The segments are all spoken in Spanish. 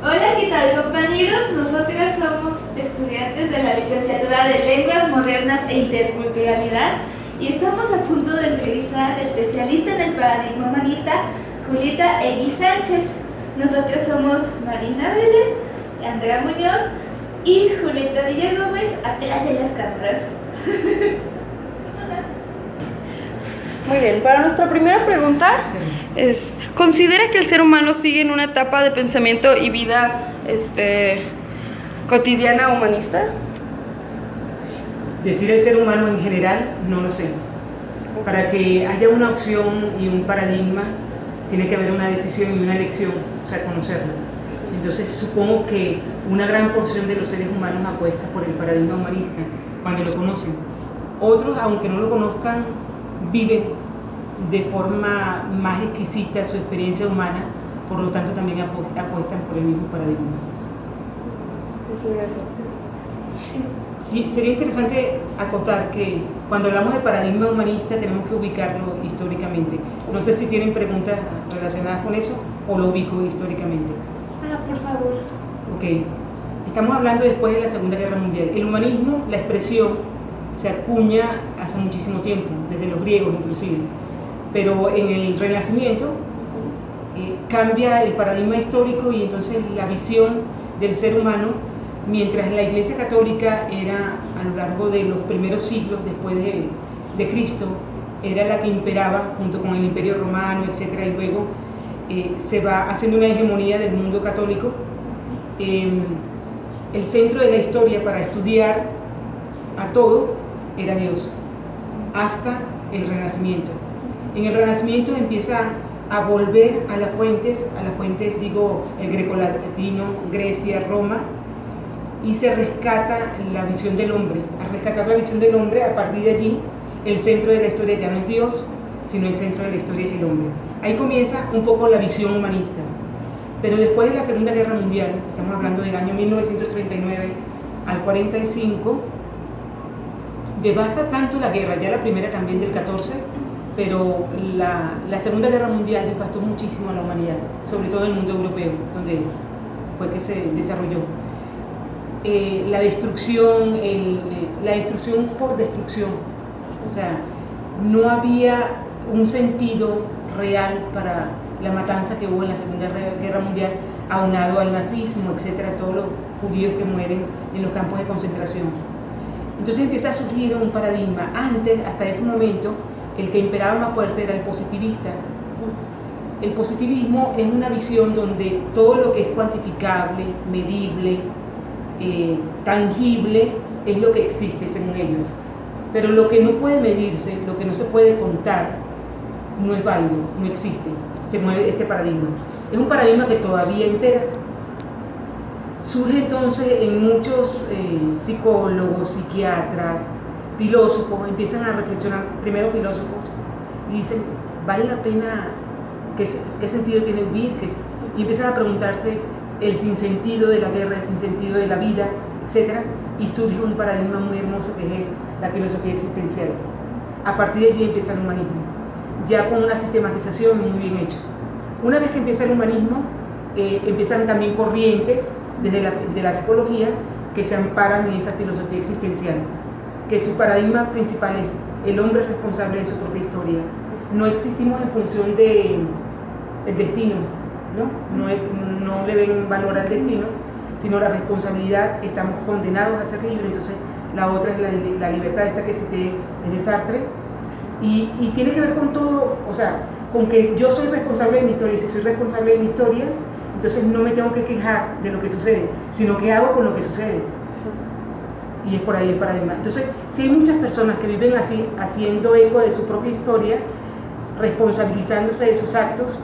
Hola, ¿qué tal, compañeros? Nosotras somos estudiantes de la licenciatura de Lenguas Modernas e Interculturalidad y estamos a punto de entrevistar al especialista en el paradigma humanista, Julieta Egui Sánchez. Nosotros somos Marina Vélez, Andrea Muñoz y Julieta Villagómez, atrás de las cámaras. Muy bien, para nuestra primera pregunta es, ¿considera que el ser humano sigue en una etapa de pensamiento y vida cotidiana humanista? Decir el ser humano en general, no lo sé. Para que haya una opción y un paradigma, tiene que haber una decisión y una elección, o sea, conocerlo. Entonces, supongo que una gran porción de los seres humanos apuesta por el paradigma humanista cuando lo conocen. Otros, aunque no lo conozcan, viven de forma más exquisita su experiencia humana, por lo tanto también apuestan por el mismo paradigma. Sí, sería interesante acotar que cuando hablamos de paradigma humanista tenemos que ubicarlo históricamente. No sé si tienen preguntas relacionadas con eso o lo ubico históricamente. Por favor. Ok, estamos hablando después de la Segunda Guerra Mundial. El humanismo, la expresión, se acuña hace muchísimo tiempo, desde los griegos inclusive, pero en el Renacimiento cambia el paradigma histórico y entonces la visión del ser humano, mientras la Iglesia Católica era a lo largo de los primeros siglos después de Cristo, era la que imperaba junto con el Imperio Romano, etc., y luego se va haciendo una hegemonía del mundo católico. El centro de la historia para estudiar a todo era Dios, hasta el Renacimiento. En el Renacimiento empieza a volver a las fuentes digo, el grecolatino, Grecia, Roma, y se rescata la visión del hombre. Al rescatar la visión del hombre, a partir de allí, el centro de la historia ya no es Dios, sino el centro de la historia es el hombre. Ahí comienza un poco la visión humanista. Pero después de la Segunda Guerra Mundial, estamos hablando del año 1939 al 45, devasta tanto la guerra, ya la primera también del 14, pero la Segunda Guerra Mundial devastó muchísimo a la humanidad, sobre todo en el mundo europeo, donde fue que se desarrolló. La destrucción por destrucción, o sea, no había un sentido real para la matanza que hubo en la Segunda Guerra Mundial, aunado al nazismo, etcétera, todos los judíos que mueren en los campos de concentración. Entonces empieza a surgir un paradigma. Antes, hasta ese momento, el que imperaba más fuerte era el positivista. El positivismo es una visión donde todo lo que es cuantificable, medible, tangible, es lo que existe según ellos. Pero lo que no puede medirse, lo que no se puede contar, no es válido, no existe. Se mueve este paradigma. Es un paradigma que todavía impera. Surge entonces en muchos psicólogos, psiquiatras, filósofos, empiezan a reflexionar, primero filósofos, y dicen, ¿vale la pena? ¿Qué sentido tiene vivir? Y empiezan a preguntarse el sinsentido de la guerra, el sinsentido de la vida, etc. Y surge un paradigma muy hermoso que es la filosofía existencial. A partir de allí empieza el humanismo, ya con una sistematización muy bien hecha. Una vez que empieza el humanismo, empiezan también corrientes de la psicología que se amparan en esa filosofía existencial, que su paradigma principal es el hombre es responsable de su propia historia. No existimos en función del destino, no le ven valor al destino, sino la responsabilidad. Estamos condenados a ser libres. Entonces la otra es la libertad, esta que cité, es de Sartre, y tiene que ver con todo, o sea, con que yo soy responsable de mi historia, y si soy responsable de mi historia, entonces no me tengo que quejar de lo que sucede, sino qué hago con lo que sucede. Sí. Y es por ahí el paradigma. Entonces, si hay muchas personas que viven así, haciendo eco de su propia historia, responsabilizándose de sus actos,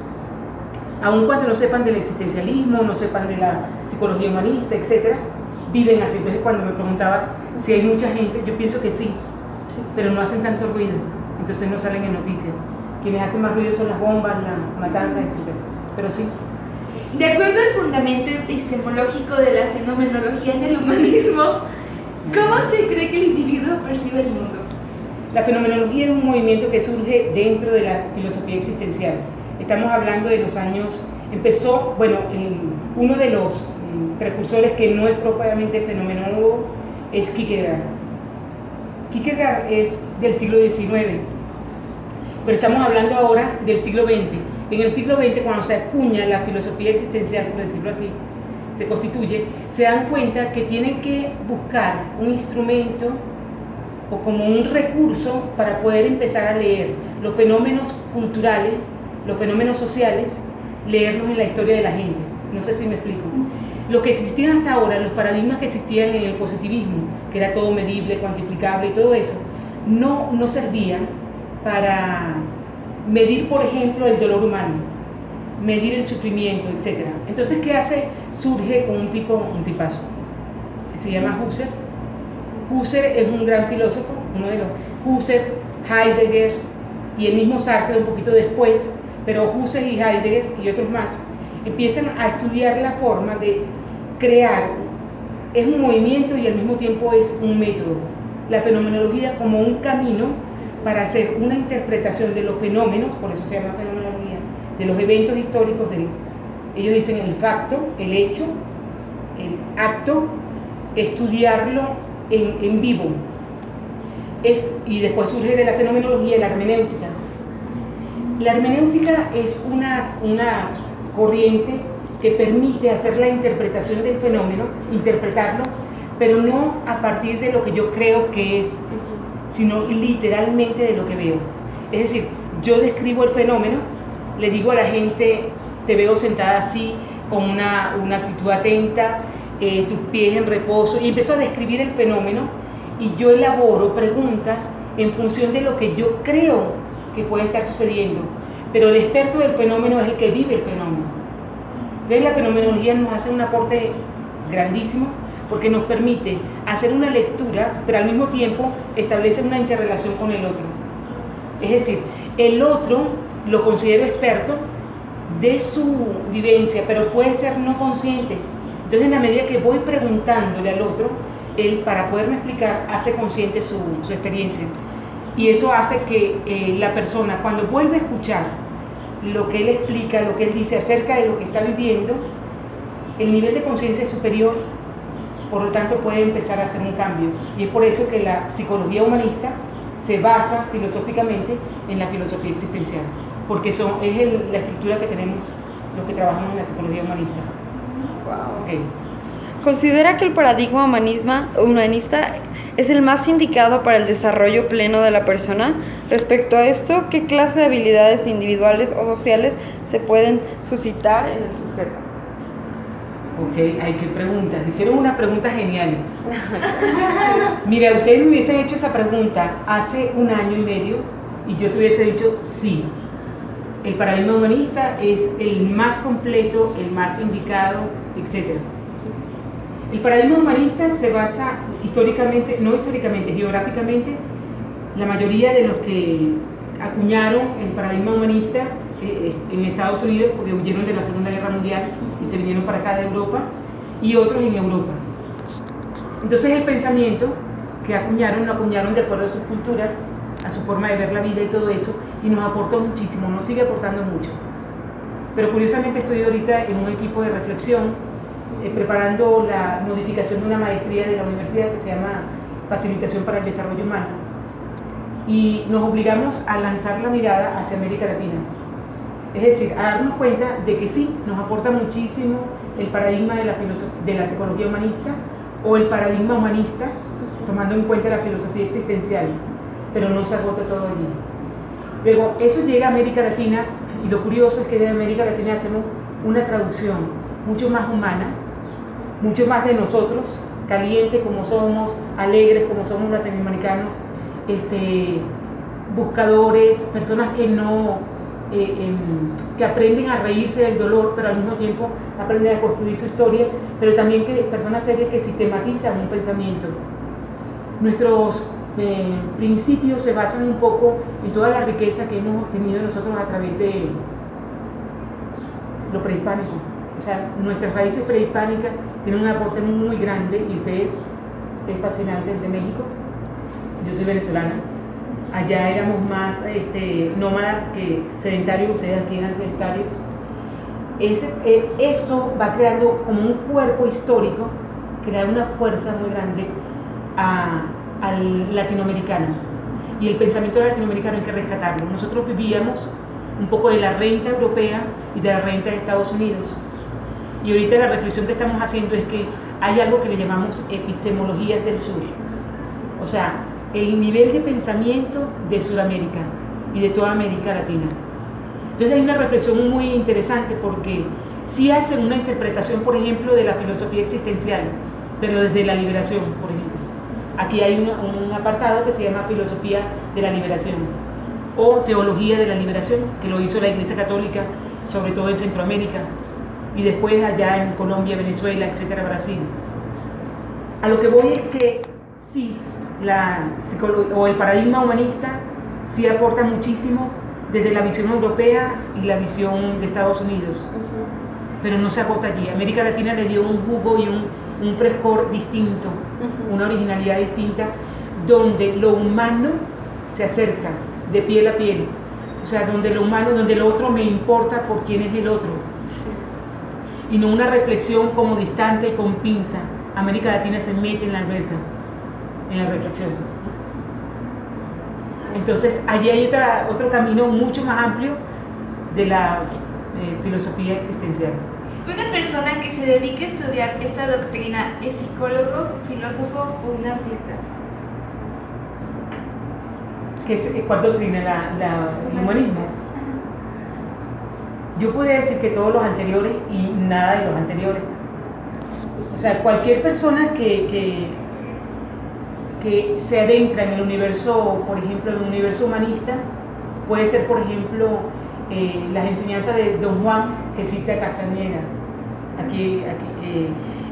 aun cuando no sepan del existencialismo, no sepan de la psicología humanista, etc., viven así. Entonces, cuando me preguntabas si hay mucha gente, yo pienso que sí, pero no hacen tanto ruido, entonces no salen en noticias. Quienes hacen más ruido son las bombas, las matanzas, etc. Pero sí. De acuerdo al fundamento epistemológico de la fenomenología en el humanismo, ¿cómo se cree que el individuo percibe el mundo? La fenomenología es un movimiento que surge dentro de la filosofía existencial. Estamos hablando de los años Empezó, bueno, uno de los precursores que no es propiamente fenomenólogo es Kierkegaard. Kierkegaard es del siglo XIX, pero estamos hablando ahora del siglo XX. En el siglo XX, cuando se acuña la filosofía existencial, por decirlo así, se constituye, se dan cuenta que tienen que buscar un instrumento o como un recurso para poder empezar a leer los fenómenos culturales, los fenómenos sociales, leerlos en la historia de la gente. No sé si me explico. Lo que existían hasta ahora, los paradigmas que existían en el positivismo, que era todo medible, cuantificable y todo eso, no servían para medir, por ejemplo, el dolor humano, medir el sufrimiento, etc. Entonces, ¿qué hace? Surge con un tipazo. Se llama Husserl. Husserl es un gran filósofo, uno de los Husserl, Heidegger y el mismo Sartre un poquito después, pero Husserl y Heidegger y otros más empiezan a estudiar la forma de crear, es un movimiento y al mismo tiempo es un método, la fenomenología como un camino para hacer una interpretación de los fenómenos, por eso se llama fenomenología, de los eventos históricos, ellos dicen el facto, el hecho, el acto, estudiarlo en vivo. Y después surge de la fenomenología la hermenéutica. La hermenéutica es una corriente que permite hacer la interpretación del fenómeno, interpretarlo, pero no a partir de lo que yo creo que es, sino literalmente de lo que veo. Es decir, yo describo el fenómeno, le digo a la gente, te veo sentada así, con una actitud atenta, tus pies en reposo, y empiezo a describir el fenómeno, y yo elaboro preguntas en función de lo que yo creo que puede estar sucediendo, pero el experto del fenómeno es el que vive el fenómeno. Entonces la fenomenología nos hace un aporte grandísimo, porque nos permite hacer una lectura, pero al mismo tiempo establece una interrelación con el otro. Es decir, el otro lo considero experto de su vivencia, pero puede ser no consciente. Entonces, en la medida que voy preguntándole al otro, él, para poderme explicar, hace consciente su experiencia. Y eso hace que la persona, cuando vuelve a escuchar lo que él explica, lo que él dice acerca de lo que está viviendo, el nivel de conciencia es superior, por lo tanto puede empezar a hacer un cambio. Y es por eso que la psicología humanista se basa filosóficamente en la filosofía existencial, porque es la estructura que tenemos los que trabajamos en la psicología humanista. Wow. Okay. ¿Considera que el paradigma humanista es el más indicado para el desarrollo pleno de la persona? Respecto a esto, ¿qué clase de habilidades individuales o sociales se pueden suscitar en el sujeto? Ok, hay que preguntas. Hicieron unas preguntas geniales. Mira, ustedes me hubiesen hecho esa pregunta hace 1 año y medio y yo te hubiese dicho sí. El paradigma humanista es el más completo, el más indicado, etc. El paradigma humanista se basa históricamente, no históricamente, geográficamente. La mayoría de los que acuñaron el paradigma humanista en Estados Unidos, porque huyeron de la Segunda Guerra Mundial y se vinieron para acá de Europa, y otros en Europa. Entonces el pensamiento que acuñaron, lo acuñaron de acuerdo a sus culturas, a su forma de ver la vida y todo eso, y nos aportó muchísimo, nos sigue aportando mucho. Pero curiosamente estoy ahorita en un equipo de reflexión, preparando la modificación de una maestría de la universidad que se llama Facilitación para el Desarrollo Humano, y nos obligamos a lanzar la mirada hacia América Latina. Es decir, a darnos cuenta de que sí, nos aporta muchísimo el paradigma de la psicología humanista o el paradigma humanista, tomando en cuenta la filosofía existencial, pero no se agota todo allí. Luego, eso llega a América Latina, y lo curioso es que de América Latina hacemos una traducción mucho más humana, mucho más de nosotros, caliente como somos, alegres como somos latinoamericanos, buscadores, personas que no... que aprenden a reírse del dolor, pero al mismo tiempo aprenden a construir su historia, pero también que personas serias que sistematizan un pensamiento. Nuestros principios se basan un poco en toda la riqueza que hemos tenido nosotros a través de lo prehispánico. O sea, nuestras raíces prehispánicas tienen un aporte muy grande, y usted es fascinante, el de México. Yo soy venezolana. Allá éramos más nómadas que sedentarios, ustedes aquí eran sedentarios. eso va creando como un cuerpo histórico que le da una fuerza muy grande al latinoamericano. Y el pensamiento latinoamericano hay que rescatarlo. Nosotros vivíamos un poco de la renta europea y de la renta de Estados Unidos. Y ahorita la reflexión que estamos haciendo es que hay algo que le llamamos epistemologías del sur. O sea, el nivel de pensamiento de Sudamérica y de toda América Latina. Entonces hay una reflexión muy interesante porque sí hacen una interpretación, por ejemplo, de la filosofía existencial, pero desde la liberación, por ejemplo. Aquí hay un apartado que se llama filosofía de la liberación o teología de la liberación, que lo hizo la Iglesia Católica, sobre todo en Centroamérica, y después allá en Colombia, Venezuela, etcétera, Brasil. A lo que voy es que sí, la psicología o el paradigma humanista sí aporta muchísimo desde la visión europea y la visión de Estados Unidos, pero no se agota allí. América Latina le dio un jugo y un frescor distinto, una originalidad distinta, donde lo humano se acerca de piel a piel, o sea, donde lo humano, donde lo otro me importa por quién es el otro, y no una reflexión como distante y con pinza. América Latina se mete en la alberca, en la reflexión. Entonces allí hay otro camino mucho más amplio de la filosofía existencial. ¿Una persona que se dedique a estudiar esta doctrina es psicólogo, filósofo o un artista? ¿Cuál doctrina? ¿El humanismo? Yo podría decir que todos los anteriores y nada de los anteriores. O sea, cualquier persona que se adentra en el universo, por ejemplo, en el universo humanista, puede ser, por ejemplo, las enseñanzas de Don Juan, que cita Castañeda,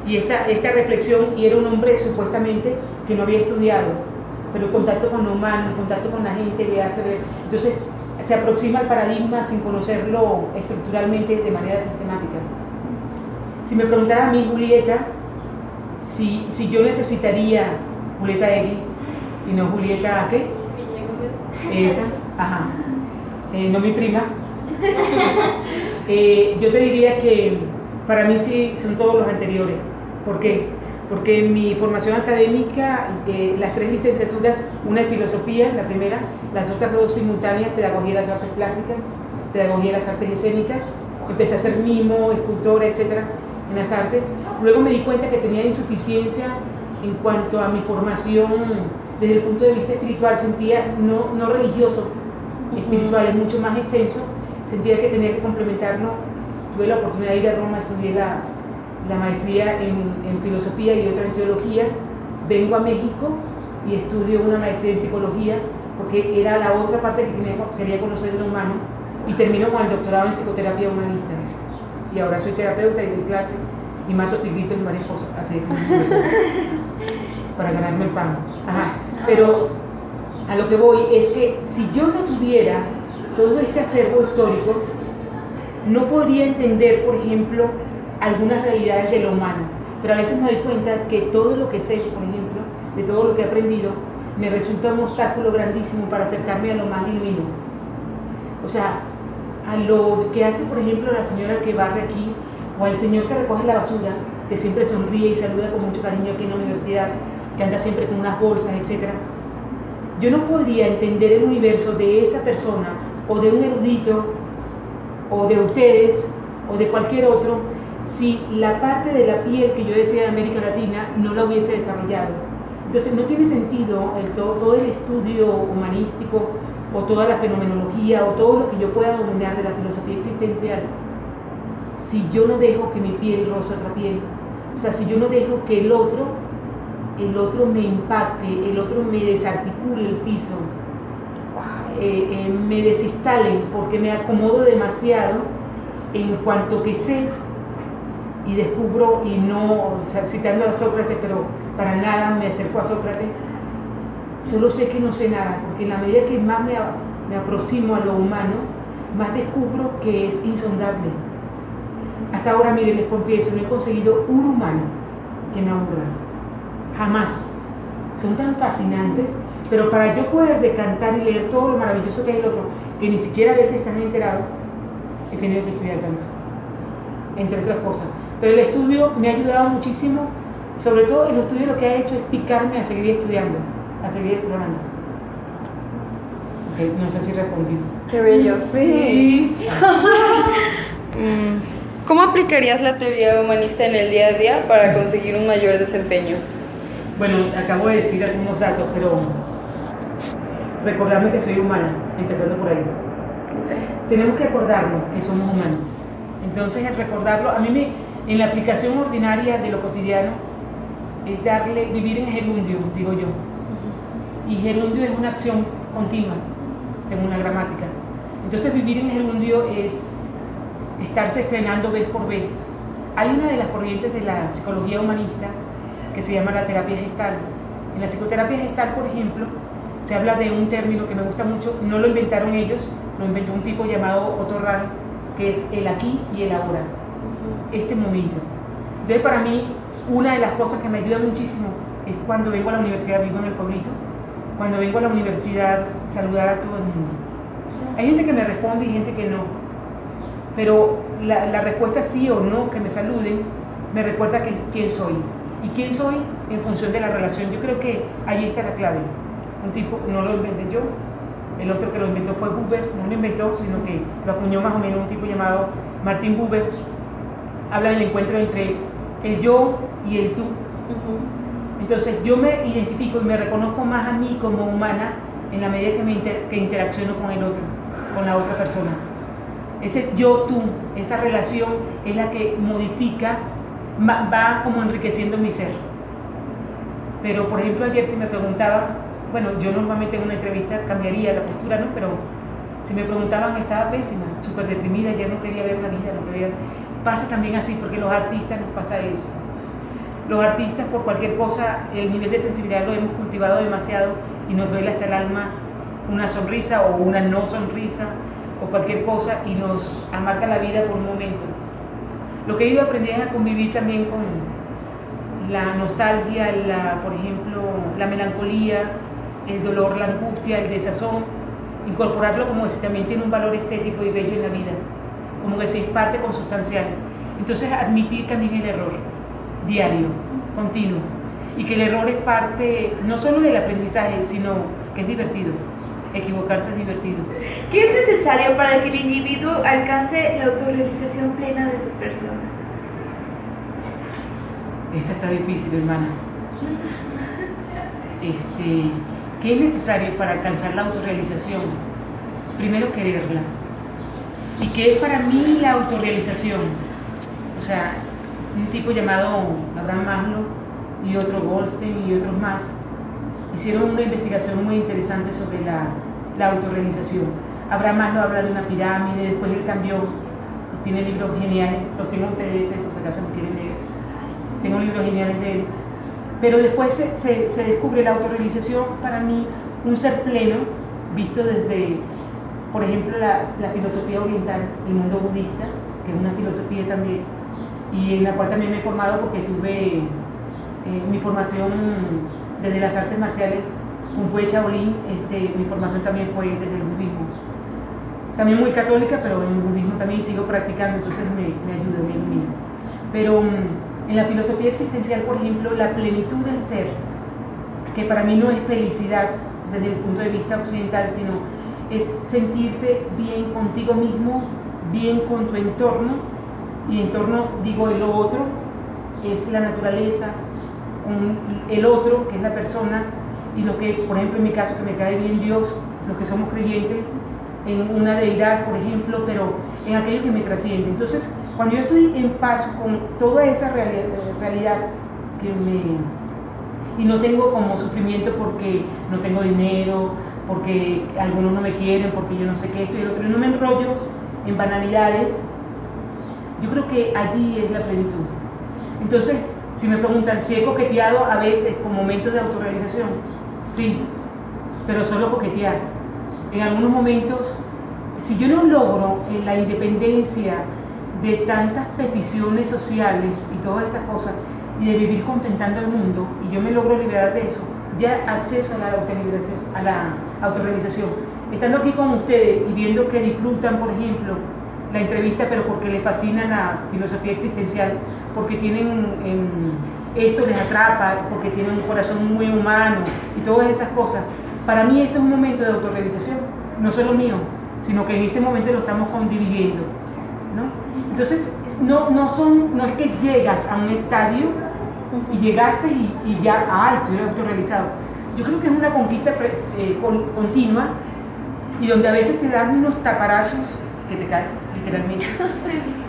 y esta reflexión, y era un hombre supuestamente que no había estudiado, pero el contacto con lo humano, el contacto con la gente le hace ver, entonces se aproxima al paradigma sin conocerlo estructuralmente de manera sistemática. Si me preguntara a mí, Julieta, si yo necesitaría Julieta Egui y no Julieta, ¿qué? Esa, ajá. No mi prima. Yo te diría que para mí sí son todos los anteriores. ¿Por qué? Porque en mi formación académica, las 3 licenciaturas, una en filosofía, la primera, las otras 2 simultáneas, pedagogía de las artes plásticas, pedagogía de las artes escénicas, empecé a hacer mimo, escultora, etcétera, en las artes. Luego me di cuenta que tenía insuficiencia en cuanto a mi formación desde el punto de vista espiritual, sentía, no religioso, espiritual, es mucho más extenso, sentía que tenía que complementarlo. Tuve la oportunidad de ir a Roma, estudié la maestría en filosofía y otra en teología. Vengo a México y estudio una maestría en psicología porque era la otra parte que quería conocer de lo humano, y termino con el doctorado en psicoterapia humanista. Y ahora soy terapeuta y doy clase y mato tigritos y varias cosas, así decimos para ganarme el pan. Ajá. Pero a lo que voy es que si yo no tuviera todo este acervo histórico, no podría entender, por ejemplo, algunas realidades de lo humano. Pero a veces me doy cuenta que todo lo que sé, por ejemplo, de todo lo que he aprendido, me resulta un obstáculo grandísimo para acercarme a lo más genuino. O sea, a lo que hace, por ejemplo, la señora que barre aquí, o al señor que recoge la basura, que siempre sonríe y saluda con mucho cariño aquí en la universidad, que anda siempre con unas bolsas, etc. Yo no podría entender el universo de esa persona, o de un erudito, o de ustedes, o de cualquier otro, si la parte de la piel que yo decía de América Latina no la hubiese desarrollado. Entonces no tiene sentido todo el estudio humanístico, o toda la fenomenología, o todo lo que yo pueda dominar de la filosofía existencial, si yo no dejo que mi piel roce otra piel. O sea, si yo no dejo que el otro me impacte, el otro me desarticule el piso, me desinstalen, porque me acomodo demasiado en cuanto que sé y descubro, y no, o sea, citando a Sócrates, pero para nada me acerco a Sócrates, solo sé que no sé nada, porque en la medida que más me aproximo a lo humano, más descubro que es insondable. Hasta ahora, mire, les confieso, no he conseguido un humano que me aburra, jamás. Son tan fascinantes, pero para yo poder decantar y leer todo lo maravilloso que es el otro, que ni siquiera a veces están enterados, he tenido que estudiar tanto. entre otras cosas. Pero el estudio me ha ayudado muchísimo, sobre todo el estudio lo que ha hecho es picarme a seguir estudiando, a seguir explorando. Okay, no sé si respondí. Qué bello, sí. ¿Cómo aplicarías la teoría humanista en el día a día para conseguir un mayor desempeño? Bueno, acabo de decir algunos datos, pero recordarme que soy humana, empezando por ahí. Tenemos que acordarnos que somos humanos. Entonces, el recordarlo, en la aplicación ordinaria de lo cotidiano, es vivir en gerundio, digo yo. Y gerundio es una acción continua, según la gramática. Entonces, vivir en gerundio es estarse estrenando vez por vez. Hay una de las corrientes de la psicología humanista que se llama la terapia gestal. En la psicoterapia gestal, por ejemplo, se habla de un término que me gusta mucho, no lo inventaron ellos, lo inventó un tipo llamado Otto Rahn, que es el aquí y el ahora, este momento. Entonces, para mí, una de las cosas que me ayuda muchísimo es cuando vengo a la universidad, vivo en el pueblito, cuando vengo a la universidad, saludar a todo el mundo. Hay gente que me responde y gente que no, pero la respuesta sí o no, que me saluden, me recuerda quién soy. ¿Y quién soy? En función de la relación. Yo creo que ahí está la clave. Un tipo, no lo inventé yo, el otro que lo inventó fue Buber, no lo inventó, sino que lo acuñó más o menos un tipo llamado Martin Buber. Habla del encuentro entre el yo y el tú. Entonces yo me identifico y me reconozco más a mí como humana en la medida que interacciono con el otro, con la otra persona. Ese yo-tú, esa relación es la que modifica, va como enriqueciendo mi ser. Pero por ejemplo ayer si me preguntaba, bueno, yo normalmente en una entrevista cambiaría la postura, ¿no? Pero si me preguntaban, estaba pésima, súper deprimida, ya no quería ver la vida, no quería... Pasa también así, porque los artistas nos pasa eso. Los artistas, por cualquier cosa, el nivel de sensibilidad lo hemos cultivado demasiado y nos duele hasta el alma una sonrisa o una no sonrisa o cualquier cosa y nos amarga la vida por un momento. Lo que he ido aprendiendo es a convivir también con la nostalgia, por ejemplo, la melancolía, el dolor, la angustia, el desazón, incorporarlo como que también tiene un valor estético y bello en la vida, como que si es parte consustancial. Entonces admitir también el error, diario, continuo, y que el error es parte no solo del aprendizaje, sino que es divertido. Equivocarse es divertido. ¿Qué es necesario para que el individuo alcance la autorrealización plena de su persona? Esta está difícil, hermana. ¿Qué es necesario para alcanzar la autorrealización? Primero, quererla. ¿Y qué es para mí la autorrealización? O sea, un tipo llamado Abraham Maslow y otro Goldstein y otros más hicieron una investigación muy interesante sobre la autorrealización. Abraham Maslow habla de una pirámide, después él cambió, tiene libros geniales, los tengo en PDF por si acaso me quieren leer. Tengo libros geniales de él. Pero después se descubre la autorrealización, para mí, un ser pleno, visto desde, por ejemplo, la filosofía oriental, el mundo budista, que es una filosofía también, y en la cual también me he formado porque tuve mi formación desde las artes marciales, Kung Fu de Shaolin, mi formación también fue desde el budismo. También muy católica, pero en el budismo también sigo practicando, entonces me ayuda, me ilumina. Pero en la filosofía existencial, por ejemplo, la plenitud del ser, que para mí no es felicidad desde el punto de vista occidental, sino es sentirte bien contigo mismo, bien con tu entorno, y entorno, digo, el otro, es la naturaleza, con el otro, que es la persona, y lo que, por ejemplo, en mi caso, que me cae bien Dios, los que somos creyentes en una deidad, por ejemplo, pero en aquello que me trasciende. Entonces, cuando yo estoy en paz con toda esa realidad y no tengo como sufrimiento porque no tengo dinero, porque algunos no me quieren, porque yo no sé qué, esto y el otro, y no me enrollo en banalidades, yo creo que allí es la plenitud. Entonces, si me preguntan si he coqueteado a veces con momentos de autorrealización, sí, pero solo coquetear. En algunos momentos, si yo no logro la independencia de tantas peticiones sociales y todas esas cosas, y de vivir contentando al mundo, y yo me logro liberar de eso, ya acceso a la autorrealización. Estando aquí con ustedes y viendo que disfrutan, por ejemplo, la entrevista, pero porque les fascina la filosofía existencial, porque tienen esto les atrapa, porque tienen un corazón muy humano y todas esas cosas. Para mí esto es un momento de autorrealización, no solo mío, sino que en este momento lo estamos condividiendo, ¿no? Entonces, no es que llegas a un estadio y llegaste y ya, estoy autorrealizado. Yo creo que es una conquista continua y donde a veces te dan unos taparazos que te caen, literalmente,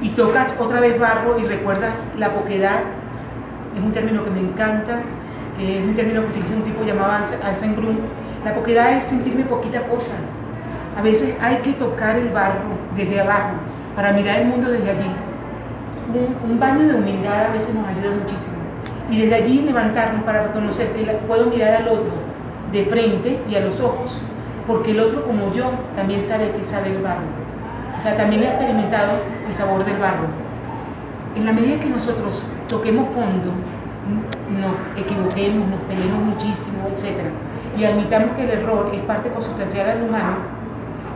y tocas otra vez barro y recuerdas la poquedad. Es un término que me encanta, que es un término que utiliza un tipo llamado Anselm Grün. La poquedad es sentirme poquita cosa. A veces hay que tocar el barro desde abajo para mirar el mundo desde allí. Un baño de humildad a veces nos ayuda muchísimo. Y desde allí levantarnos para reconocer que puedo mirar al otro de frente y a los ojos, porque el otro, como yo, también sabe que sabe el barro. O sea, también he experimentado el sabor del barro. En la medida que nosotros toquemos fondo, nos equivoquemos, nos peleemos muchísimo, etc., y admitamos que el error es parte consustancial al humano,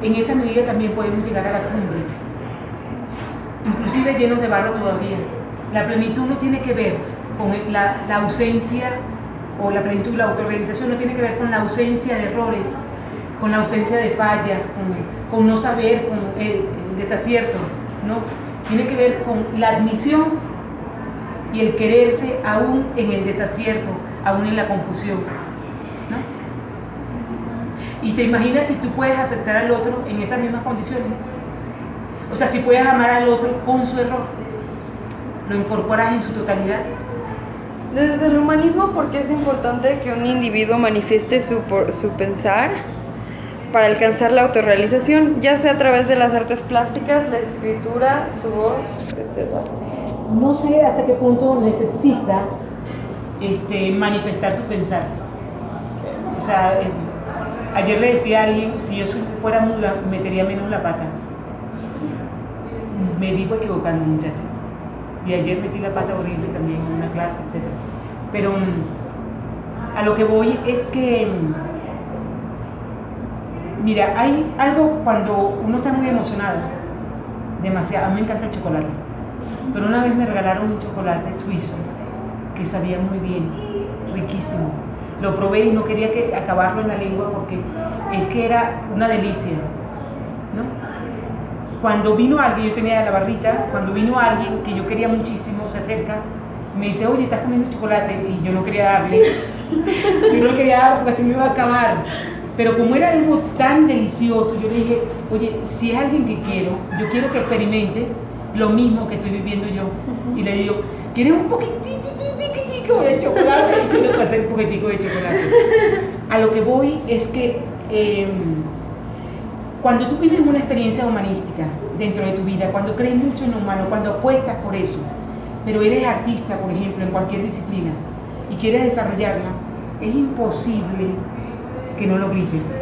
en esa medida también podemos llegar a la cumbre, inclusive llenos de barro todavía. La plenitud no tiene que ver con la ausencia, o la plenitud, la autorrealización no tiene que ver con la ausencia de errores, con la ausencia de fallas, con no saber, con el desacierto, ¿no? Tiene que ver con la admisión y el quererse aún en el desacierto, aún en la confusión, ¿no? Y te imaginas si tú puedes aceptar al otro en esas mismas condiciones. O sea, si puedes amar al otro con su error, lo incorporas en su totalidad. Desde el humanismo, ¿por qué es importante que un individuo manifieste su pensar para alcanzar la autorrealización, ya sea a través de las artes plásticas, la escritura, su voz, etc.? No sé hasta qué punto necesita manifestar su pensar. O sea, ayer le decía a alguien, si yo fuera muda, metería menos la pata. Me vivo equivocando, muchachos. Y ayer metí la pata horrible también en una clase, etc. Pero a lo que voy es que, mira, hay algo cuando uno está muy emocionado, demasiado. A mí me encanta el chocolate, pero una vez me regalaron un chocolate suizo que sabía muy bien, riquísimo. Lo probé y no quería acabarlo en la lengua porque es que era una delicia, ¿no? Cuando vino alguien, yo tenía la barrita, cuando vino alguien que yo quería muchísimo, se acerca, me dice, oye, ¿estás comiendo chocolate? Y yo no quería darle, yo no le quería dar porque así me iba a acabar. Pero como era algo tan delicioso, yo le dije, oye, si es alguien que yo quiero que experimente lo mismo que estoy viviendo yo. Y le digo, ¿quieres un poquitico de chocolate? Y le pasé un poquitico de chocolate. A lo que voy es que cuando tú vives una experiencia humanística dentro de tu vida, cuando crees mucho en lo humano, cuando apuestas por eso, pero eres artista, por ejemplo, en cualquier disciplina, y quieres desarrollarla, es imposible que no lo grites.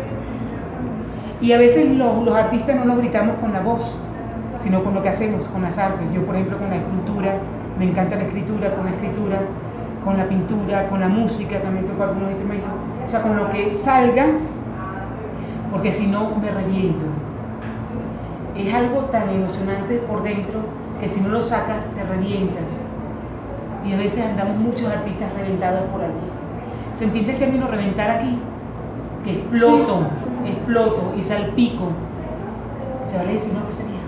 Y a veces los artistas no lo gritamos con la voz, sino con lo que hacemos, con las artes. Yo, por ejemplo, con la escultura, me encanta la escritura, con la pintura, con la música, también toco algunos instrumentos, o sea, con lo que salga, porque si no me reviento. Es algo tan emocionante por dentro que si no lo sacas te revientas. Y a veces andamos muchos artistas reventados por allí. ¿Se entiende el término reventar aquí? Que exploto y salpico. ¿Se vale decir una grosería?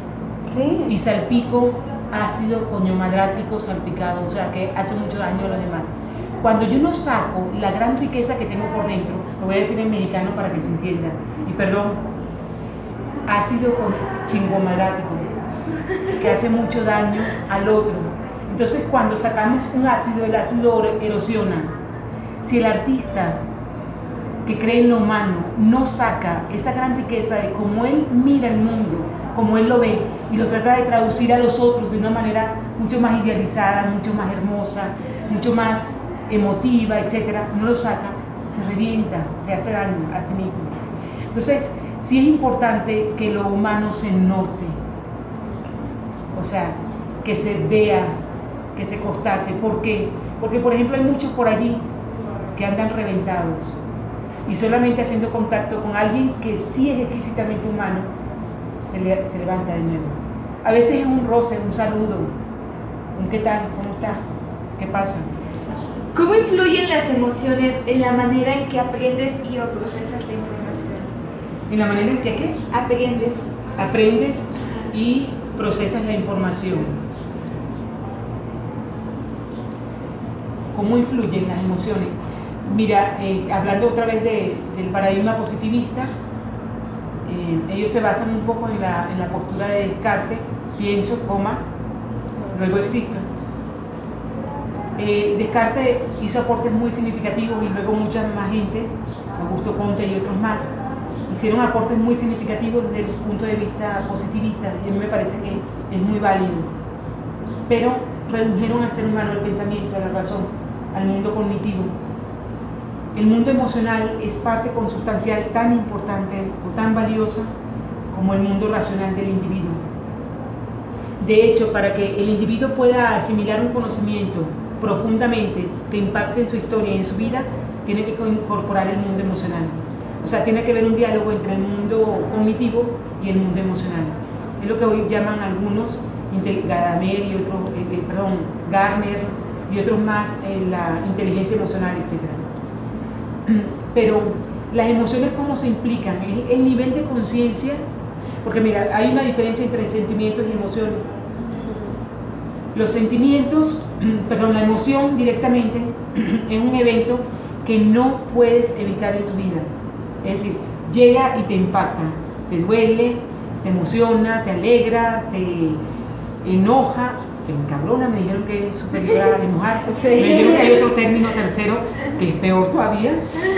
Sí. Y salpico ácido coñomadrático salpicado, o sea que hace mucho daño a los demás. Cuando yo no saco la gran riqueza que tengo por dentro, lo voy a decir en mexicano para que se entienda, y perdón, ácido chingomadrático, que hace mucho daño al otro. Entonces cuando sacamos un ácido, el ácido erosiona. Si el artista que cree en lo humano no saca esa gran riqueza de cómo él mira el mundo, como él lo ve, y lo trata de traducir a los otros de una manera mucho más idealizada, mucho más hermosa, mucho más emotiva, etcétera, no lo saca, se revienta, se hace daño a sí mismo. Entonces, sí es importante que lo humano se note, o sea, que se vea, que se constate. ¿Por qué? Porque, por ejemplo, hay muchos por allí que andan reventados y solamente haciendo contacto con alguien que sí es exquisitamente humano, se levanta de nuevo. A veces es un roce, un saludo, un ¿qué tal? ¿Cómo estás? ¿Qué pasa? ¿Cómo influyen las emociones en la manera en que aprendes y o procesas la información? ¿En la manera en que qué? Aprendes. Aprendes y procesas la información. ¿Cómo influyen las emociones? Mira, hablando otra vez del paradigma positivista, ellos se basan un poco en la postura de Descartes: pienso, coma, luego existo. Descartes hizo aportes muy significativos y luego mucha más gente, Augusto Comte y otros más, hicieron aportes muy significativos desde el punto de vista positivista, y a mí me parece que es muy válido, pero redujeron al ser humano, al pensamiento, a la razón, al mundo cognitivo. El mundo emocional es parte consustancial tan importante o tan valiosa como el mundo racional del individuo. De hecho, para que el individuo pueda asimilar un conocimiento profundamente que impacte en su historia y en su vida, tiene que incorporar el mundo emocional. O sea, tiene que haber un diálogo entre el mundo cognitivo y el mundo emocional. Es lo que hoy llaman algunos, Gadamer y otros, Garner y otros más, la inteligencia emocional, etc. Pero las emociones, ¿cómo se implican? El nivel de conciencia, porque mira, hay una diferencia entre sentimientos y emociones. Los sentimientos, la emoción directamente es un evento que no puedes evitar en tu vida. Es decir, llega y te impacta, te duele, te emociona, te alegra, te enoja, te encabrona. Me dijeron que es superior a enojarse. Sí. Me dijeron que hay otro término tercero que es peor todavía.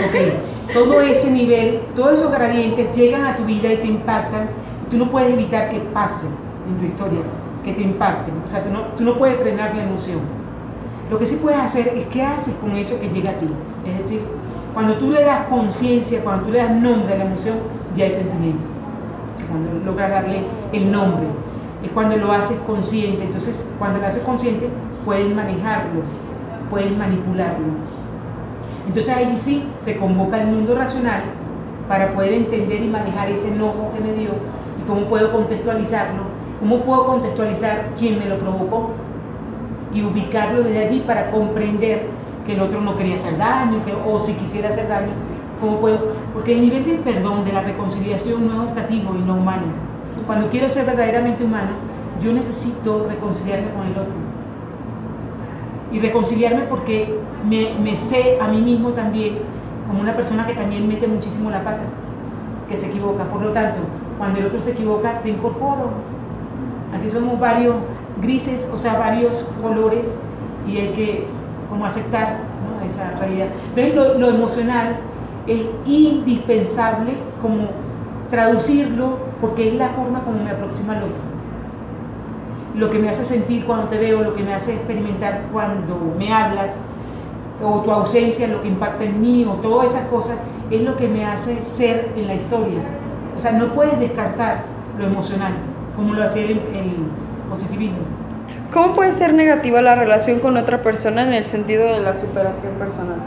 Okay. Todo ese nivel, todos esos gradientes llegan a tu vida y te impactan. Tú no puedes evitar que pase en tu historia, que te impacten. O sea, tú no puedes frenar la emoción. Lo que sí puedes hacer es qué haces con eso que llega a ti. Es decir, cuando tú le das conciencia, cuando tú le das nombre a la emoción, ya hay sentimiento. Cuando logras darle el nombre, es cuando lo haces consciente. Entonces, cuando lo haces consciente, puedes manejarlo, puedes manipularlo. Entonces ahí sí se convoca el mundo racional para poder entender y manejar ese enojo que me dio y cómo puedo contextualizarlo, cómo puedo contextualizar quién me lo provocó y ubicarlo desde allí para comprender que el otro no quería hacer daño, o si quisiera hacer daño, ¿cómo puedo? Porque el nivel del perdón, de la reconciliación, no es optativo y no humano. Cuando quiero ser verdaderamente humano, yo necesito reconciliarme con el otro. Y reconciliarme porque me sé a mí mismo también como una persona que también mete muchísimo la pata, que se equivoca. Por lo tanto, cuando el otro se equivoca, te incorporo. Aquí somos varios grises, o sea, varios colores, y hay que como aceptar, ¿no?, esa realidad. Entonces lo emocional es indispensable como traducirlo, porque es la forma como me aproxima al otro. Lo que me hace sentir cuando te veo, lo que me hace experimentar cuando me hablas, o tu ausencia, lo que impacta en mí, o todas esas cosas, es lo que me hace ser en la historia. O sea, no puedes descartar lo emocional, como lo hacía el positivismo. ¿Cómo puede ser negativa la relación con otra persona en el sentido de la superación personal?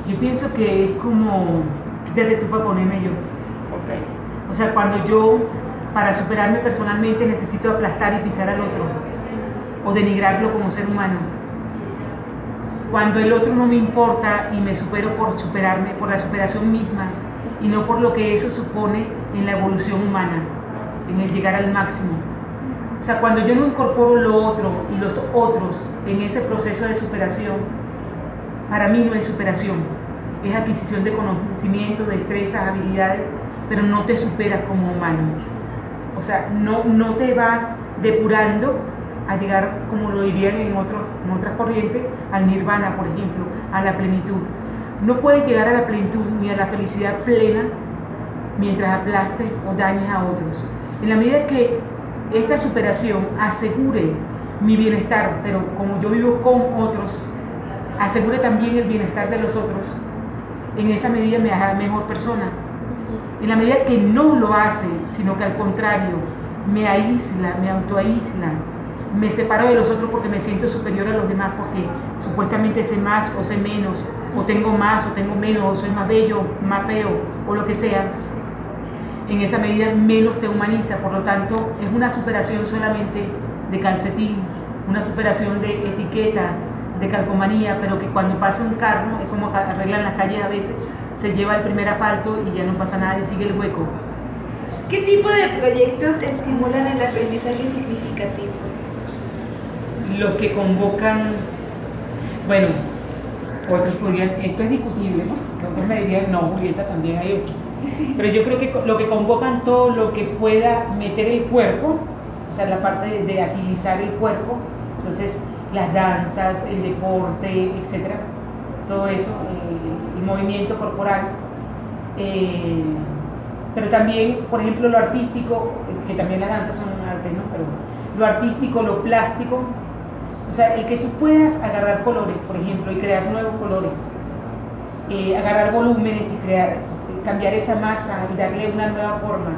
Yo pienso que es como, quítate tú para ponerme yo. Okay. O sea, cuando yo, para superarme personalmente, necesito aplastar y pisar al otro, o denigrarlo como ser humano. Cuando el otro no me importa y me supero por superarme, por la superación misma, y no por lo que eso supone en la evolución humana, en el llegar al máximo. O sea, cuando yo no incorporo lo otro y los otros en ese proceso de superación, para mí no es superación, es adquisición de conocimientos, destrezas, habilidades, pero no te superas como humano. O sea, no te vas depurando a llegar, como lo dirían en otras corrientes, al nirvana, por ejemplo, a la plenitud. No puedes llegar a la plenitud ni a la felicidad plena mientras aplastes o dañes a otros. En la medida que esta superación asegure mi bienestar, pero como yo vivo con otros, asegure también el bienestar de los otros, en esa medida me hará mejor persona. En la medida que no lo hace, sino que al contrario, me aísla, me autoaísla, me separo de los otros porque me siento superior a los demás, porque supuestamente sé más o sé menos, o tengo más o tengo menos, o soy más bello, más feo, o lo que sea. en esa medida menos te humaniza. Por lo tanto, es una superación solamente de calcetín, una superación de etiqueta, de calcomanía, pero que cuando pasa un carro, es como arreglan las calles a veces, se lleva el primer asfalto y ya no pasa nada y sigue el hueco. ¿Qué tipo de proyectos estimulan el aprendizaje significativo? Los que convocan, bueno, otros podrían, esto es discutible, ¿no? Que otros me dirían, no, Julieta, también hay otros. Pero yo creo que lo que convocan todo lo que pueda meter el cuerpo, o sea, la parte de agilizar el cuerpo, entonces las danzas, el deporte, etcétera, todo eso, el movimiento corporal, pero también, por ejemplo, lo artístico, que también las danzas son un arte, ¿no? Pero lo artístico, lo plástico, o sea, el que tú puedas agarrar colores, por ejemplo, y crear nuevos colores, agarrar volúmenes y cambiar esa masa y darle una nueva forma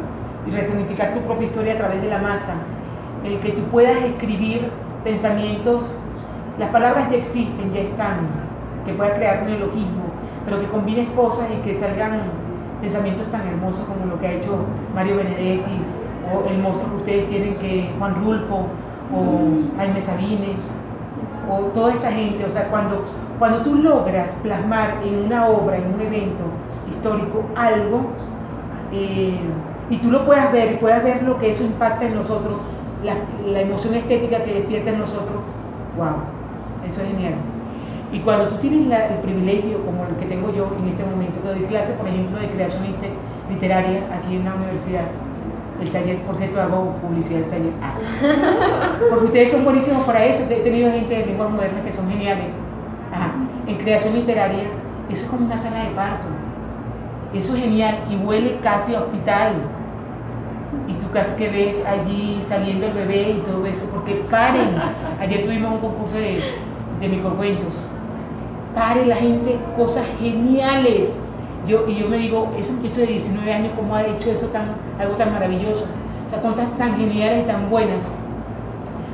y resignificar tu propia historia a través de la masa, el que tú puedas escribir pensamientos, las palabras ya existen, ya están, que puedas crear un neologismo, pero que combines cosas y que salgan pensamientos tan hermosos como lo que ha hecho Mario Benedetti, o el monstruo que ustedes tienen, que es Juan Rulfo, o Jaime Sabine, o toda esta gente. O sea, cuando tú logras plasmar en una obra, en un evento histórico, algo, y tú lo puedas ver lo que eso impacta en nosotros, la emoción estética que despierta en nosotros, wow, eso es genial. Y cuando tú tienes el privilegio, como el que tengo yo en este momento, que doy clase, por ejemplo, de creación literaria aquí en la universidad, el taller, por cierto, hago publicidad del taller, porque ustedes son buenísimos para eso. He tenido gente de lenguas modernas que son geniales. Ajá. En creación literaria, eso es como una sala de parto, eso es genial y huele casi a hospital, y tú casi que ves allí saliendo el bebé y todo eso, porque paren. Ayer tuvimos un concurso de microcuentos, pare la gente, cosas geniales. Y yo me digo, ese muchacho de 19 años, ¿cómo ha hecho eso algo tan maravilloso? O sea, cosas tan geniales y tan buenas.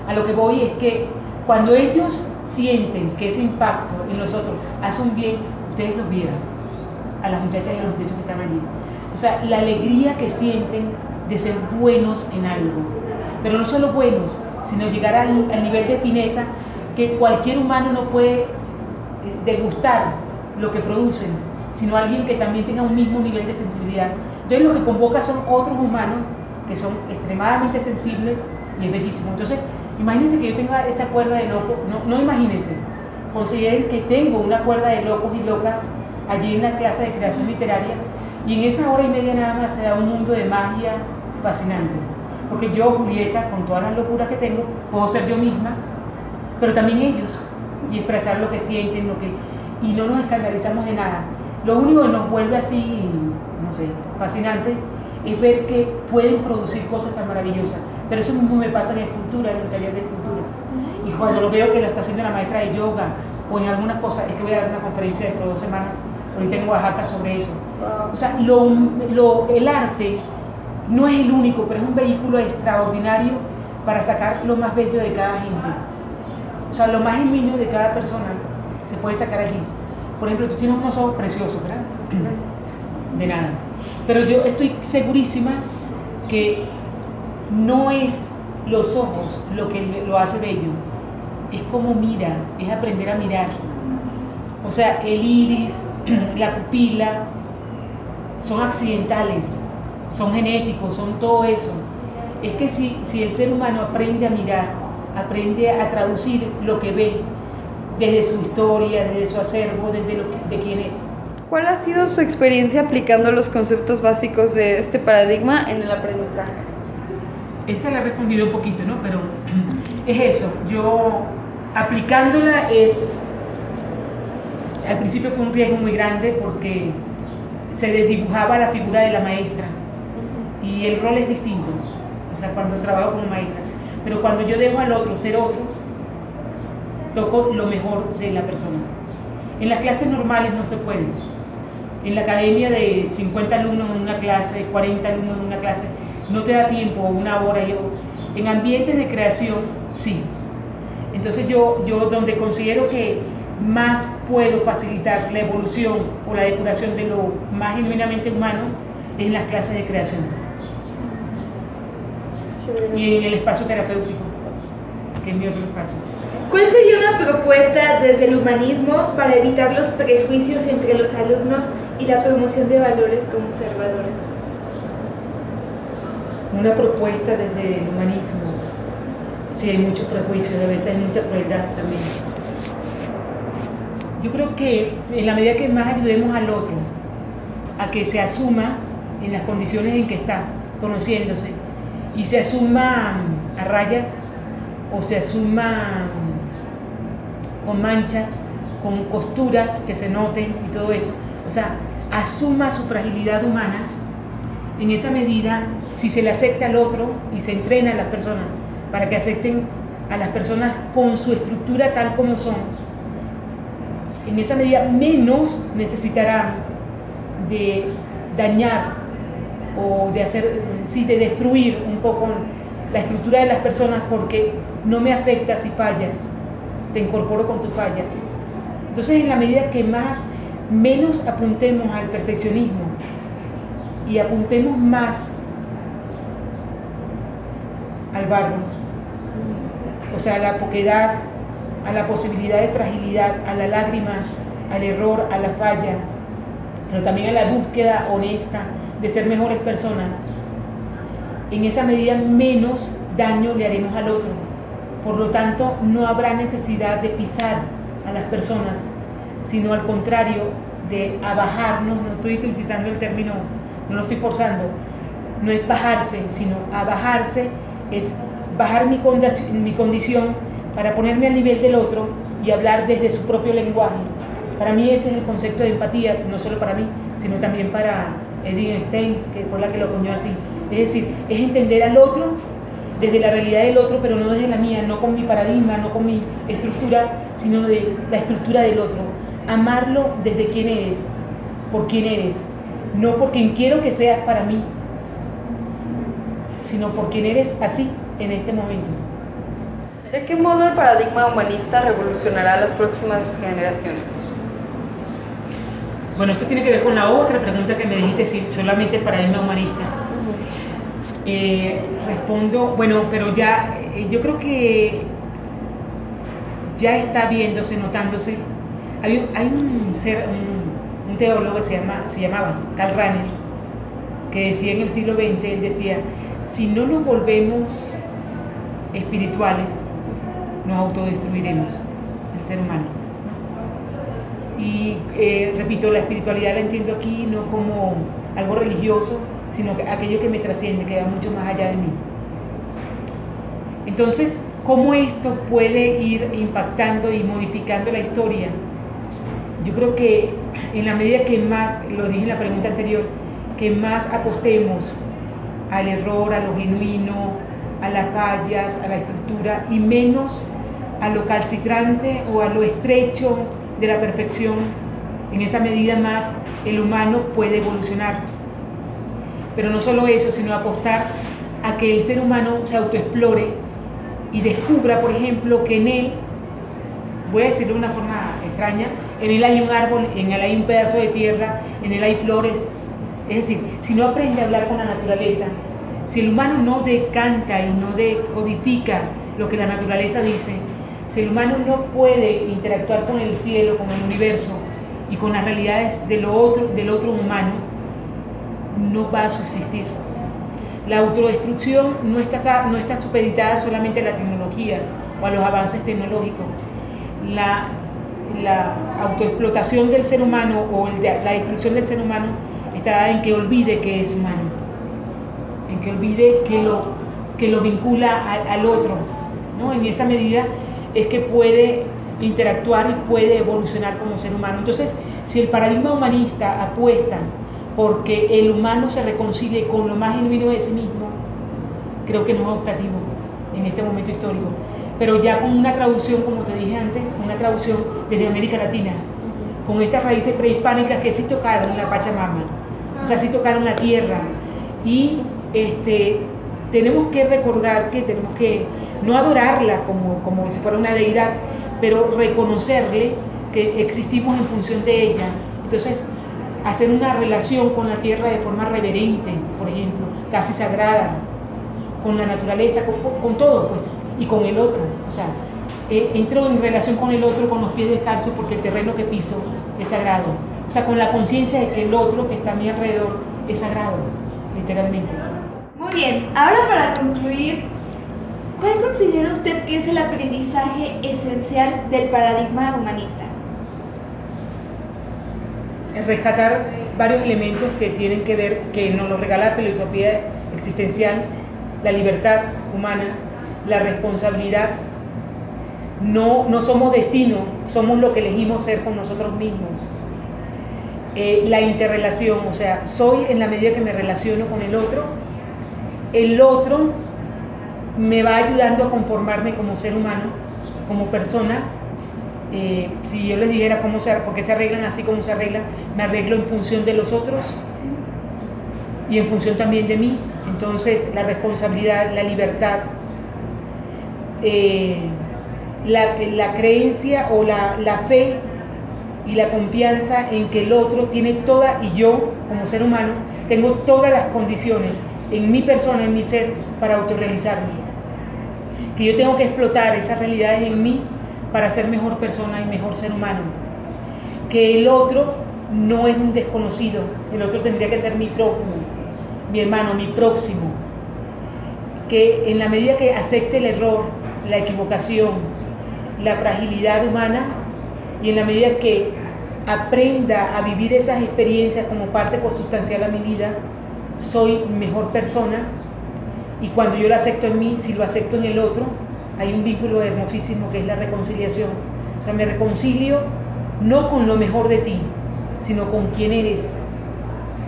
A lo que voy es que cuando ellos sienten que ese impacto en nosotros hace un bien, ustedes los vieran, a las muchachas y a los muchachos que están allí. O sea, la alegría que sienten de ser buenos en algo. Pero no solo buenos, sino llegar al nivel de fineza que cualquier humano no puede degustar lo que producen, sino alguien que también tenga un mismo nivel de sensibilidad. Entonces lo que convoca son otros humanos que son extremadamente sensibles y es bellísimo. Entonces, imagínense que yo tenga esa cuerda de locos, no imagínense, consideren que tengo una cuerda de locos y locas allí en la clase de creación literaria, y en esa hora y media nada más se da un mundo de magia fascinante. Porque yo, Julieta, con todas las locuras que tengo, puedo ser yo misma, pero también ellos, y expresar lo que sienten, y no nos escandalizamos de nada. Lo único que nos vuelve así, no sé, fascinante, es ver que pueden producir cosas tan maravillosas. Pero eso mismo me pasa en escultura, en el taller de escultura. Y cuando lo veo que lo está haciendo la maestra de yoga, o en algunas cosas, es que voy a dar una conferencia dentro de 2 semanas, ahorita en Oaxaca, sobre eso. O sea, el arte no es el único, pero es un vehículo extraordinario para sacar lo más bello de cada gente. O sea, lo más genuino de cada persona se puede sacar allí. Por ejemplo, tú tienes unos ojos preciosos, ¿verdad? De nada. Pero yo estoy segurísima que no es los ojos lo que lo hace bello, es cómo mira, es aprender a mirar. O sea, el iris, la pupila, son accidentales, son genéticos, son todo eso. Es que si el ser humano aprende a mirar, aprende a traducir lo que ve desde su historia, desde su acervo, de quién es. ¿Cuál ha sido su experiencia aplicando los conceptos básicos de este paradigma en el aprendizaje? Esta la he respondido un poquito, ¿no? Pero es eso, yo aplicándola al principio fue un riesgo muy grande porque se desdibujaba la figura de la maestra y el rol es distinto, o sea, cuando trabajo como maestra, pero cuando yo dejo al otro ser otro, toco lo mejor de la persona. En las clases normales no se puede. En la academia de 50 alumnos en una clase, 40 alumnos en una clase, no te da tiempo, 1 hora. En ambientes de creación, sí. Entonces yo donde considero que más puedo facilitar la evolución o la depuración de lo más genuinamente humano es en las clases de creación. y en el espacio terapéutico, que es mi otro espacio. ¿Cuál sería una propuesta desde el humanismo para evitar los prejuicios entre los alumnos y la promoción de valores conservadores? Una propuesta desde el humanismo. Sí, hay muchos prejuicios, a veces hay mucha crueldad también. Yo creo que en la medida que más ayudemos al otro a que se asuma en las condiciones en que está, conociéndose, y se asuma a rayas o se asuma con manchas, con costuras que se noten y todo eso, o sea, asuma su fragilidad humana, en esa medida, si se le acepta al otro y se entrena a las personas para que acepten a las personas con su estructura tal como son, en esa medida menos necesitarán de dañar o de hacer, sí, de destruir un poco la estructura de las personas, porque no me afecta si fallas, te incorporo con tus fallas. Entonces, en la medida que menos apuntemos al perfeccionismo y apuntemos más al barro, o sea, a la poquedad, a la posibilidad de fragilidad, a la lágrima, al error, a la falla, pero también a la búsqueda honesta de ser mejores personas, en esa medida menos daño le haremos al otro. Por lo tanto, no habrá necesidad de pisar a las personas, sino al contrario, de abajarnos. No estoy utilizando el término, no lo estoy forzando, no es bajarse, sino abajarse, es bajar mi condición para ponerme al nivel del otro y hablar desde su propio lenguaje. Para mí ese es el concepto de empatía, no solo para mí, sino también para Edith Stein, que fue la que lo coñó así. Es decir, es entender al otro desde la realidad del otro, pero no desde la mía, no con mi paradigma, no con mi estructura, sino de la estructura del otro. Amarlo desde quién eres, por quién eres, no por quien quiero que seas para mí, sino por quién eres así en este momento. ¿De qué modo el paradigma humanista revolucionará a las próximas generaciones? Bueno, esto tiene que ver con la otra pregunta que me dijiste, si solamente el paradigma humanista. Respondo, bueno, pero ya, yo creo que ya está viéndose, notándose. Hay un teólogo que se llamaba Karl Rahner, que decía en el siglo XX, él decía, si no nos volvemos espirituales, nos autodestruiremos, el ser humano. Y repito, la espiritualidad la entiendo aquí no como algo religioso, sino que aquello que me trasciende, que va mucho más allá de mí. Entonces, ¿cómo esto puede ir impactando y modificando la historia? Yo creo que en la medida que más, lo dije en la pregunta anterior, que más apostemos al error, a lo genuino, a las fallas, a la estructura, y menos a lo calcitrante o a lo estrecho de la perfección, en esa medida más el humano puede evolucionar. Pero no solo eso, sino apostar a que el ser humano se autoexplore y descubra, por ejemplo, que en él, voy a decirlo de una forma extraña, en él hay un árbol, en él hay un pedazo de tierra, en él hay flores. Es decir, si no aprende a hablar con la naturaleza, si el humano no decanta y no decodifica lo que la naturaleza dice, si el humano no puede interactuar con el cielo, con el universo y con las realidades del otro humano, no va a subsistir. La autodestrucción no está supeditada solamente a las tecnologías o a los avances tecnológicos. La autoexplotación del ser humano o la destrucción del ser humano está en que olvide que es humano, en que olvide que lo vincula al otro, ¿no? En esa medida es que puede interactuar y puede evolucionar como ser humano. Entonces, si el paradigma humanista apuesta porque el humano se reconcilie con lo más genuino de sí mismo, creo que no es optativo en este momento histórico, pero ya con una traducción, como te dije antes, una traducción desde América Latina, con estas raíces prehispánicas que sí tocaron la Pachamama, o sea, sí tocaron la tierra, y tenemos que recordar que tenemos que no adorarla como si fuera una deidad, pero reconocerle que existimos en función de ella. Entonces, hacer una relación con la tierra de forma reverente, por ejemplo, casi sagrada, con la naturaleza, con todo, pues, y con el otro. O sea, entro en relación con el otro con los pies descalzos porque el terreno que piso es sagrado. O sea, con la conciencia de que el otro que está a mi alrededor es sagrado, literalmente. Muy bien, ahora para concluir, ¿cuál considera usted que es el aprendizaje esencial del paradigma humanista? Rescatar varios elementos que tienen que ver, que nos los regala la filosofía existencial, la libertad humana, la responsabilidad. No somos destino, somos lo que elegimos ser con nosotros mismos. La interrelación, o sea, soy en la medida que me relaciono con el otro me va ayudando a conformarme como ser humano, como persona. Si yo les dijera por qué se arreglan así como se arreglan, me arreglo en función de los otros y en función también de mí. Entonces, la responsabilidad, la libertad, la creencia o la fe y la confianza en que el otro tiene toda, y yo como ser humano tengo todas las condiciones en mi persona, en mi ser, para autorrealizarme. Que yo tengo que explotar esas realidades en mí para ser mejor persona y mejor ser humano. Que el otro no es un desconocido, el otro tendría que ser mi prójimo, mi hermano, mi próximo. Que en la medida que acepte el error, la equivocación, la fragilidad humana, y en la medida que aprenda a vivir esas experiencias como parte consustancial a mi vida, soy mejor persona. Y cuando yo lo acepto en mí, si lo acepto en el otro, hay un vínculo hermosísimo que es la reconciliación. O sea, me reconcilio no con lo mejor de ti, sino con quién eres,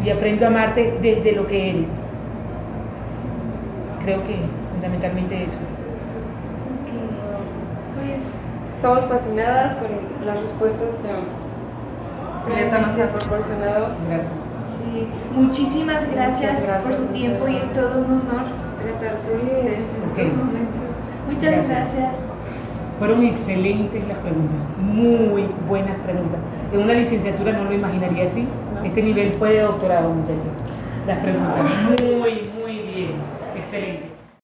y aprendo a amarte desde lo que eres. Creo que fundamentalmente eso. Pues Estamos fascinadas con las respuestas que Julieta nos ha proporcionado. Gracias. sí, muchísimas gracias, Muchas gracias por su tiempo y es todo un honor tratar con usted en Ok. estos momentos. Muchas gracias. Fueron excelentes las preguntas, muy buenas preguntas. En una licenciatura no lo imaginaría así. Este nivel fue de doctorado, muchachos. Las preguntas, muy bien, excelente.